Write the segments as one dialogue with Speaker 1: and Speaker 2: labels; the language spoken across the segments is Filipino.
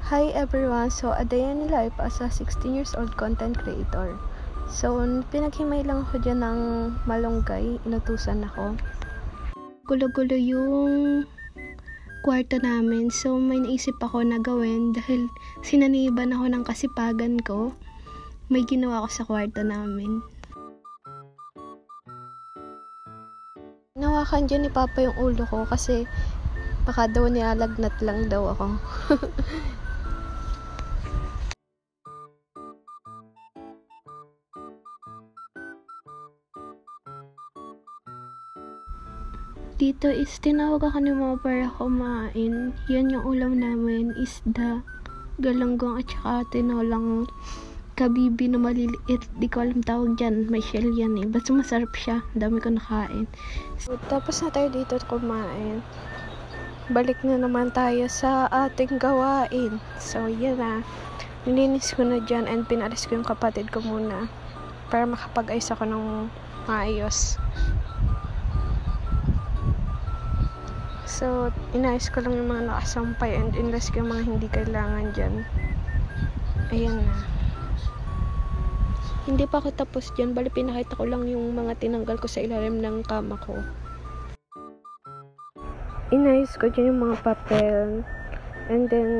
Speaker 1: Hi everyone! So, a day in life as a 16 years old content creator. So, pinaghimay lang ako dyan ng malunggay. Inutusan ako. Gulo-gulo yung kwarto namin. So, may naisip ako na gawin dahil sinaniban ako ng kasipagan ko. May ginawa ako sa kwarto namin. Nawakan dyan ni Papa yung ulo ko kasi baka daw nialagnat lang daw ako. Dito is tinawag ako ni Mama para kumain. Yan yung ulam namin, isda, galanggong at saka tinolang kabibi na maliliit. Di ko alam tawag dyan, may shell yan eh. Basta masarap siya, dami ko nakain. So, tapos na tayo dito kumain. Balik na naman tayo sa ating gawain. So yan na, nilinis ko na dyan and pinalis ko yung kapatid ko muna para makapag-ayos ako ng maayos. So, inayos ko lang yung mga nakasampay and inless ko yung mga hindi kailangan dyan. Ayan na. Hindi pa ako tapos dyan. Bali, pinakita ko lang yung mga tinanggal ko sa ilalim ng kama ko. Inayos ko dyan yung mga papel. And then,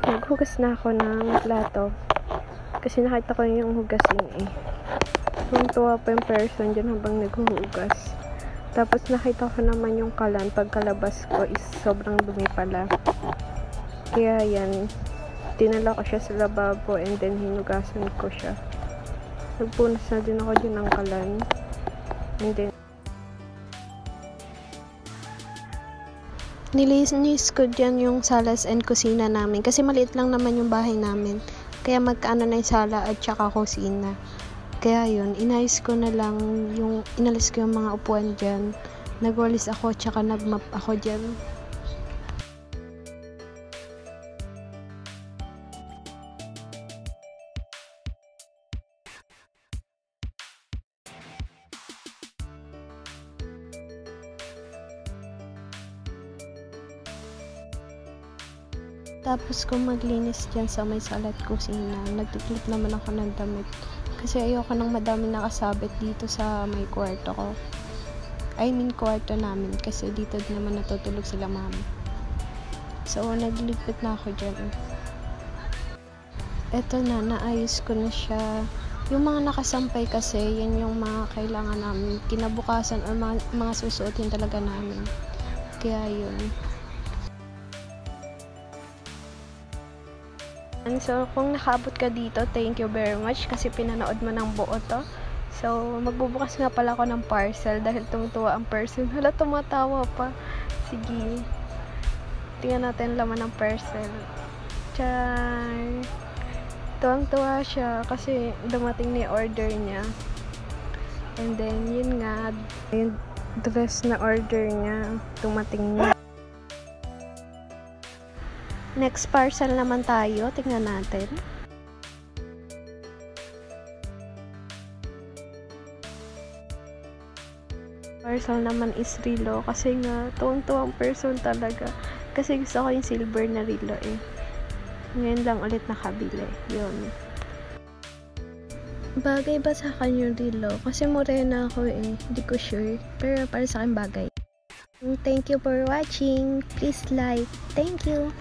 Speaker 1: naghugas na ako ng plato. Kasi nakita ko yung hugasin eh. Tuwa pa yung person dyan habang naghuhugas. Tapos nakita ko naman yung kalan pagkalabas ko is sobrang dumi pala. Kaya yan, dinala ko siya sa lababo and then hinugasan ko siya. Nagpunas na din ako dyan ng kalan. And then, nilinis ko dyan yung salas and kusina namin. Kasi maliit lang naman yung bahay namin. Kaya magkaano na yung sala at saka kusina. Kaya yun, inayos ko na lang yung, inalis ko yung mga upuan dyan. Nagwalis ako, tsaka nagmap ako dyan. Tapos kung maglinis dyan sa may salat kusina, nagtiklip naman ako ng damit. Kasi ayoko nang madami nakasabit dito sa may kwarto ko. I mean kwarto namin kasi dito naman natutulog sila mama. So nagligpit na ako dyan. Eto na, naayos ko na siya. Yung mga nakasampay kasi, yan yung mga kailangan namin. Kinabukasan or mga susuotin talaga namin. Kaya yun. So, kung nakaabot ka dito, thank you very much kasi pinanood mo ng buo to. So, magbubukas nga pala ako ng parcel dahil tumutuwa ang person. Hala, tumatawa pa. Sige. Tingnan natin laman ng parcel. Tiyay! Tuwang-tuwa siya kasi dumating na yung order niya. And then, yun nga, yung dress na order niya, dumating na. Next parcel naman tayo. Tingnan natin. Parcel naman is Rilo. Kasi nga, tuwang-tuwang person talaga. Kasi gusto ko yung silver na Rilo eh. Ngayon lang ulit nakabili. Yun. Bagay ba sa akin yung Rilo? Kasi morena ako eh. Hindi ko sure. Pero para sa akin bagay. Thank you for watching. Please like. Thank you.